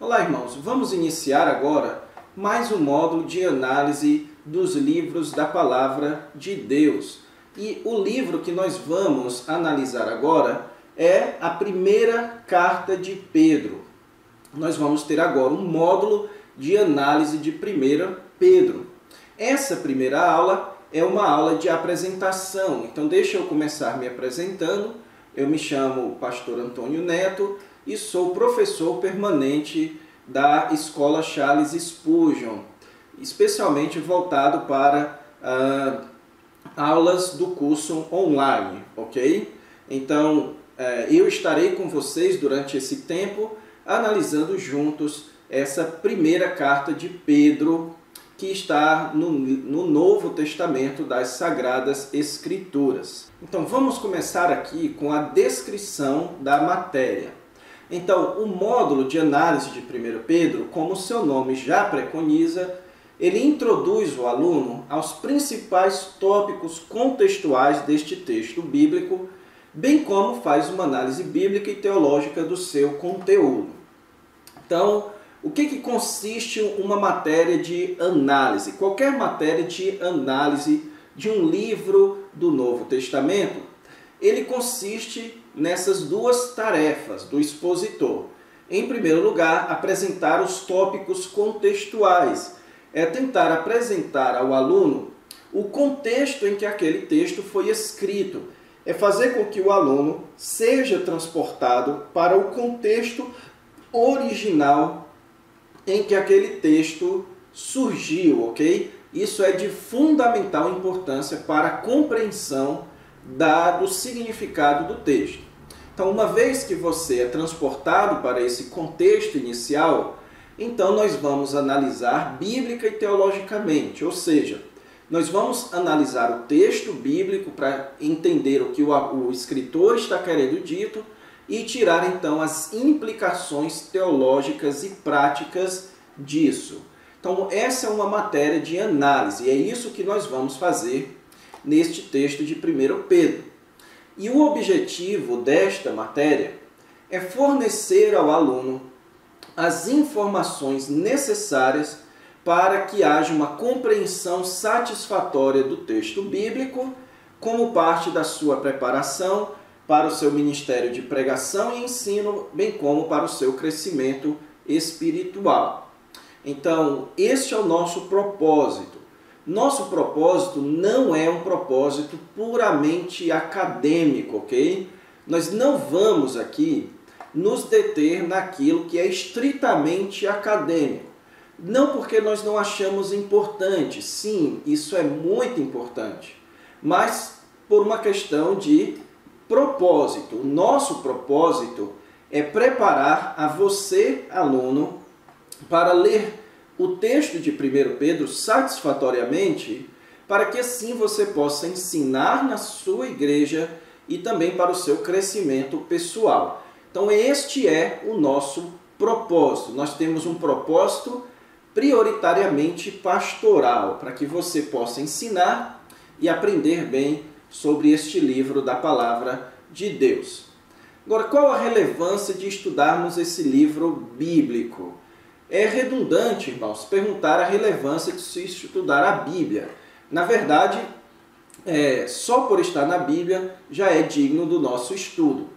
Olá, irmãos. Vamos iniciar agora mais um módulo de análise dos livros da Palavra de Deus. E o livro que nós vamos analisar agora é a primeira carta de Pedro. Nós vamos ter agora um módulo de análise de 1 Pedro. Essa primeira aula é uma aula de apresentação. Então deixa eu começar me apresentando. Eu me chamo Pastor Antônio Neto e sou professor permanente da Escola Charles Spurgeon, especialmente voltado para aulas do curso online, ok? Então, eu estarei com vocês durante esse tempo, analisando juntos essa primeira carta de Pedro, que está no Novo Testamento das Sagradas Escrituras. Então, vamos começar aqui com a descrição da matéria. Então, o módulo de análise de 1 Pedro, como seu nome já preconiza, ele introduz o aluno aos principais tópicos contextuais deste texto bíblico, bem como faz uma análise bíblica e teológica do seu conteúdo. Então, o que consiste uma matéria de análise? Qualquer matéria de análise de um livro do Novo Testamento, ele consiste nessas duas tarefas do expositor. Em primeiro lugar, apresentar os tópicos contextuais. É tentar apresentar ao aluno o contexto em que aquele texto foi escrito. É fazer com que o aluno seja transportado para o contexto original em que aquele texto surgiu, ok? Isso é de fundamental importância para a compreensão do significado do texto. Então, uma vez que você é transportado para esse contexto inicial, então nós vamos analisar bíblica e teologicamente, ou seja, nós vamos analisar o texto bíblico para entender o que o escritor está querendo dito e tirar então as implicações teológicas e práticas disso. Então, essa é uma matéria de análise e é isso que nós vamos fazer neste texto de 1 Pedro. E o objetivo desta matéria é fornecer ao aluno as informações necessárias para que haja uma compreensão satisfatória do texto bíblico como parte da sua preparação para o seu ministério de pregação e ensino, bem como para o seu crescimento espiritual. Então, este é o nosso propósito. Nosso propósito não é um propósito puramente acadêmico, ok? Nós não vamos aqui nos deter naquilo que é estritamente acadêmico. Não porque nós não achamos importante, sim, isso é muito importante, mas por uma questão de propósito. O nosso propósito é preparar a você, aluno, para ler o texto de 1 Pedro satisfatoriamente, para que assim você possa ensinar na sua igreja e também para o seu crescimento pessoal. Então este é o nosso propósito. Nós temos um propósito prioritariamente pastoral, para que você possa ensinar e aprender bem sobre este livro da Palavra de Deus. Agora, qual a relevância de estudarmos esse livro bíblico? É redundante, irmãos, perguntar a relevância de se estudar a Bíblia. Na verdade, só por estar na Bíblia já é digno do nosso estudo.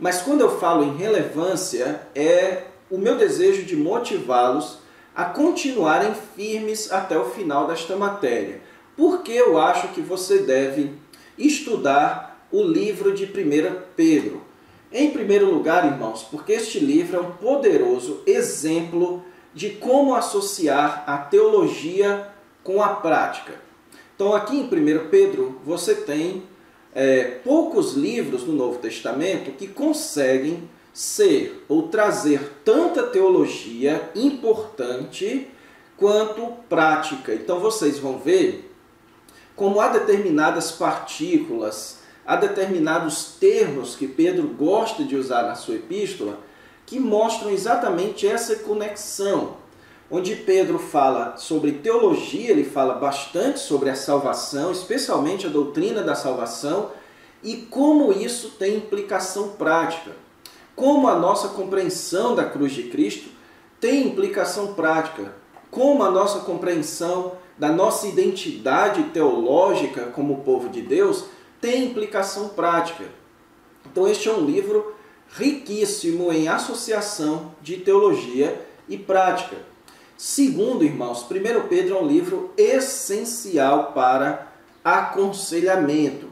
Mas quando eu falo em relevância, é o meu desejo de motivá-los a continuarem firmes até o final desta matéria. Por que eu acho que você deve estudar o livro de 1 Pedro? Em primeiro lugar, irmãos, porque este livro é um poderoso exemplo de como associar a teologia com a prática. Então, aqui em 1 Pedro, você tem poucos livros do Novo Testamento que conseguem ser ou trazer tanta teologia importante quanto prática. Então, vocês vão ver como há determinadas partículas, há determinados termos que Pedro gosta de usar na sua epístola, que mostram exatamente essa conexão. Onde Pedro fala sobre teologia, ele fala bastante sobre a salvação, especialmente a doutrina da salvação, e como isso tem implicação prática. Como a nossa compreensão da cruz de Cristo tem implicação prática, como a nossa compreensão da nossa identidade teológica como povo de Deus tem implicação prática. Então este é um livro riquíssimo em associação de teologia e prática. Segundo, irmãos, 1 Pedro é um livro essencial para aconselhamento,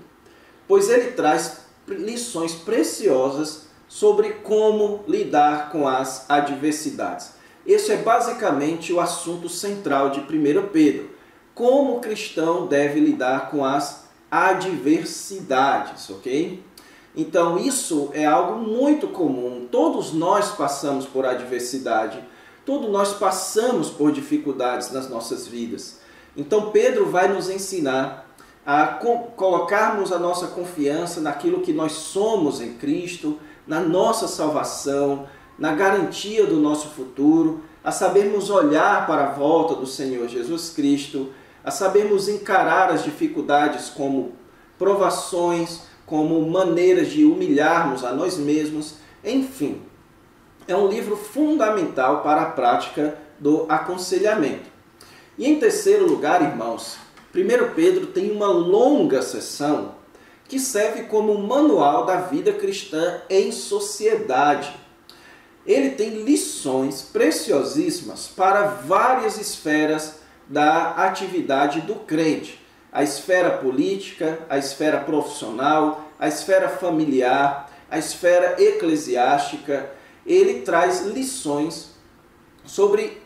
pois ele traz lições preciosas sobre como lidar com as adversidades. Esse é basicamente o assunto central de 1 Pedro. Como o cristão deve lidar com as adversidades, ok? Então isso é algo muito comum. Todos nós passamos por adversidade. Todos nós passamos por dificuldades nas nossas vidas. Então Pedro vai nos ensinar a colocarmos a nossa confiança naquilo que nós somos em Cristo, na nossa salvação, na garantia do nosso futuro, a sabermos olhar para a volta do Senhor Jesus Cristo, a sabermos encarar as dificuldades como provações, como maneiras de humilharmos a nós mesmos, enfim. É um livro fundamental para a prática do aconselhamento. E em terceiro lugar, irmãos, 1 Pedro tem uma longa seção que serve como um manual da vida cristã em sociedade. Ele tem lições preciosíssimas para várias esferas da atividade do crente. A esfera política, a esfera profissional, a esfera familiar, a esfera eclesiástica. Ele traz lições sobre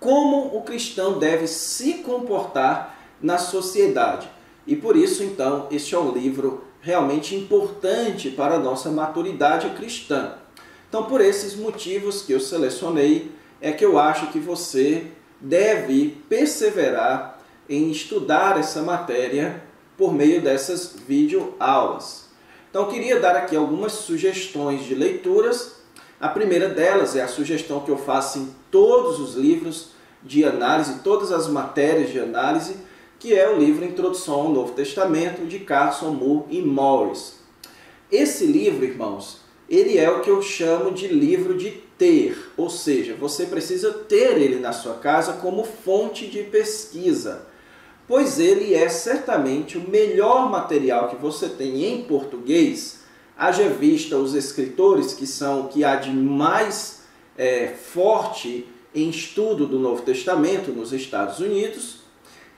como o cristão deve se comportar na sociedade. E por isso, então, este é um livro realmente importante para a nossa maturidade cristã. Então, por esses motivos que eu selecionei, é que eu acho que você deve perseverar em estudar essa matéria por meio dessas videoaulas. Então, eu queria dar aqui algumas sugestões de leituras. A primeira delas é a sugestão que eu faço em todos os livros de análise, todas as matérias de análise, que é o livro Introdução ao Novo Testamento, de Carson, Moore e Morris. Esse livro, irmãos, ele é o que eu chamo de livro de ter, ou seja, você precisa ter ele na sua casa como fonte de pesquisa, pois ele é certamente o melhor material que você tem em português, haja vista os escritores que são o que há de mais forte em estudo do Novo Testamento nos Estados Unidos.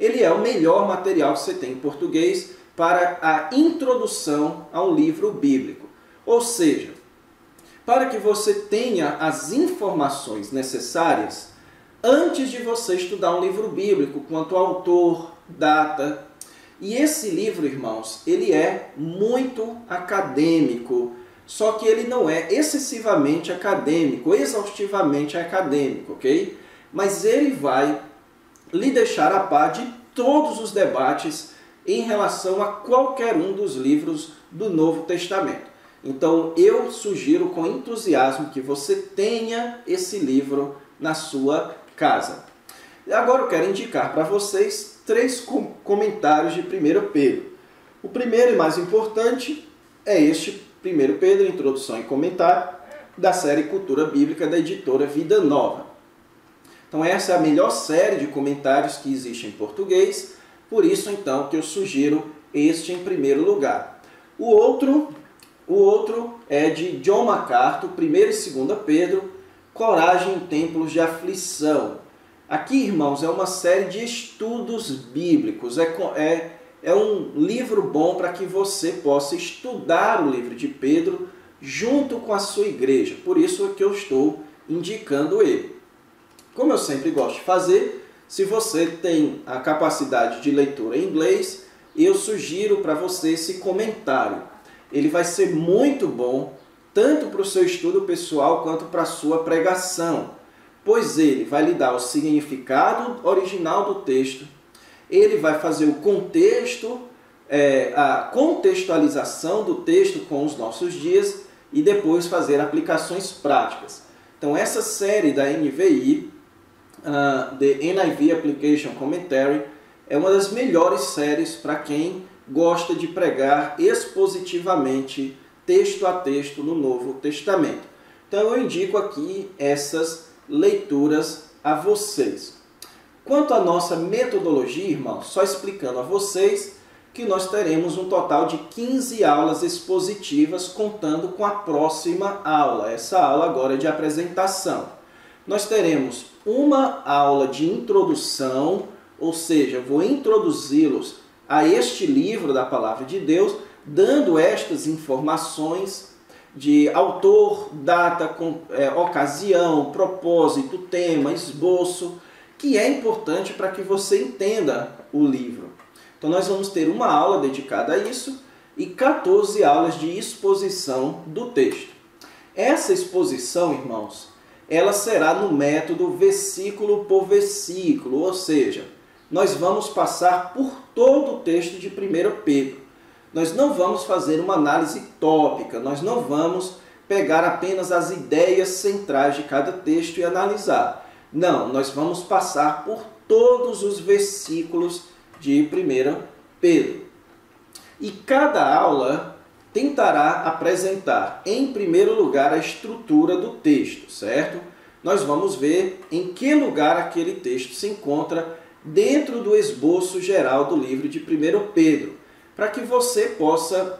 Ele é o melhor material que você tem em português para a introdução a um livro bíblico. Ou seja, para que você tenha as informações necessárias antes de você estudar um livro bíblico, quanto ao autor, data. E esse livro, irmãos, ele é muito acadêmico, só que ele não é excessivamente acadêmico, exaustivamente acadêmico, ok? Mas ele vai lhe deixar a par de todos os debates em relação a qualquer um dos livros do Novo Testamento. Então, eu sugiro com entusiasmo que você tenha esse livro na sua casa. Agora eu quero indicar para vocês 3 comentários de 1 Pedro. O primeiro e mais importante é este 1 Pedro, Introdução e Comentário, da série Cultura Bíblica da editora Vida Nova. Então essa é a melhor série de comentários que existe em português, por isso então que eu sugiro este em primeiro lugar. O outro é de John MacArthur, 1 e 2 Pedro, Coragem em Tempos de Aflição. Aqui, irmãos, é uma série de estudos bíblicos, é um livro bom para que você possa estudar o livro de Pedro junto com a sua igreja, por isso é que eu estou indicando ele. Como eu sempre gosto de fazer, se você tem a capacidade de leitura em inglês, eu sugiro para você esse comentário. Ele vai ser muito bom, tanto para o seu estudo pessoal quanto para a sua pregação, pois ele vai lhe dar o significado original do texto, ele vai fazer o contexto, a contextualização do texto com os nossos dias e depois fazer aplicações práticas. Então essa série da NVI, The NIV Application Commentary, é uma das melhores séries para quem gosta de pregar expositivamente, texto a texto, no Novo Testamento. Então eu indico aqui essas leituras a vocês. Quanto à nossa metodologia, irmãos, só explicando a vocês que nós teremos um total de 15 aulas expositivas, contando com a próxima aula. Essa aula agora é de apresentação. Nós teremos uma aula de introdução, ou seja, vou introduzi-los a este livro da Palavra de Deus, dando estas informações de autor, data, ocasião, propósito, tema, esboço, que é importante para que você entenda o livro. Então nós vamos ter uma aula dedicada a isso e 14 aulas de exposição do texto. Essa exposição, irmãos, ela será no método versículo por versículo, ou seja, nós vamos passar por todo o texto de 1 Pedro. Nós não vamos fazer uma análise tópica, nós não vamos pegar apenas as ideias centrais de cada texto e analisar. Não, nós vamos passar por todos os versículos de 1 Pedro. E cada aula tentará apresentar, em primeiro lugar, a estrutura do texto, certo? Nós vamos ver em que lugar aquele texto se encontra dentro do esboço geral do livro de 1 Pedro, para que você possa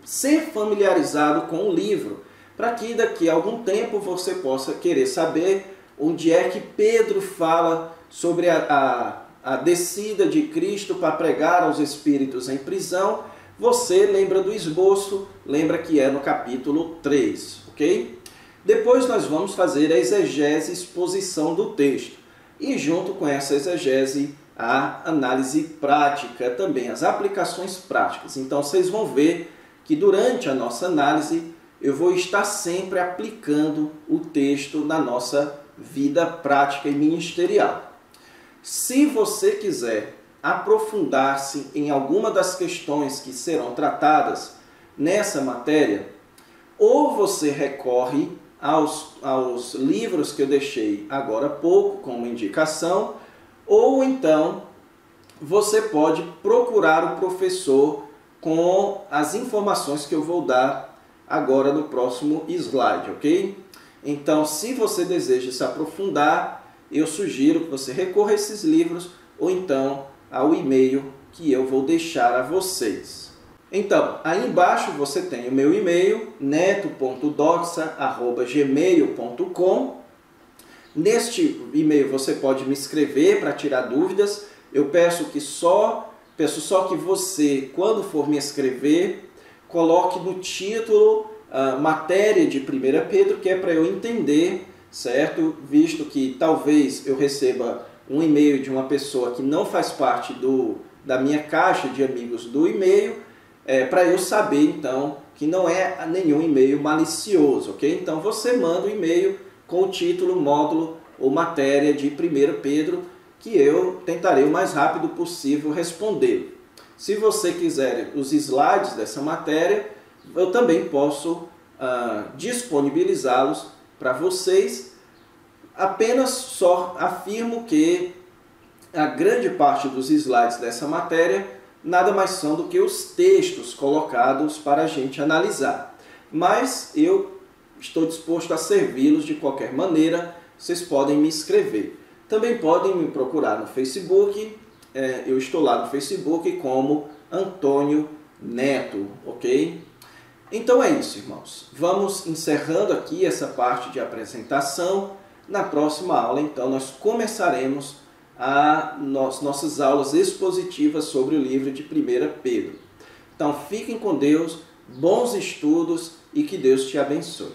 ser familiarizado com o livro, para que daqui a algum tempo você possa querer saber onde é que Pedro fala sobre a descida de Cristo para pregar aos espíritos em prisão. Você lembra do esboço, lembra que é no capítulo 3, ok? Depois nós vamos fazer a exegese e exposição do texto. E junto com essa exegese, a análise prática também, as aplicações práticas. Então vocês vão ver que durante a nossa análise eu vou estar sempre aplicando o texto na nossa vida prática e ministerial. Se você quiser aprofundar-se em alguma das questões que serão tratadas nessa matéria, ou você recorre aos livros que eu deixei agora há pouco como indicação, ou então você pode procurar o professor com as informações que eu vou dar agora no próximo slide, ok? Então, se você deseja se aprofundar, eu sugiro que você recorra a esses livros ou então ao e-mail que eu vou deixar a vocês. Então, aí embaixo você tem o meu e-mail, neto.doxa@gmail.com. Neste e-mail você pode me escrever para tirar dúvidas. Eu peço só que você, quando for me escrever, coloque no título matéria de 1 Pedro, que é para eu entender, certo? Visto que talvez eu receba um e-mail de uma pessoa que não faz parte da minha caixa de amigos do e-mail, para eu saber, então, que não é nenhum e-mail malicioso, ok? Então, você manda um e-mail com o título, módulo ou matéria de 1 Pedro, que eu tentarei o mais rápido possível responder. Se você quiser os slides dessa matéria, eu também posso disponibilizá-los para vocês. Apenas só afirmo que a grande parte dos slides dessa matéria nada mais são do que os textos colocados para a gente analisar. Mas eu estou disposto a servi-los de qualquer maneira, vocês podem me escrever. Também podem me procurar no Facebook, eu estou lá no Facebook como Antônio Neto, ok? Então é isso, irmãos. Vamos encerrando aqui essa parte de apresentação. Na próxima aula, então, nós começaremos nossas aulas expositivas sobre o livro de 1 Pedro. Então, fiquem com Deus, bons estudos e que Deus te abençoe.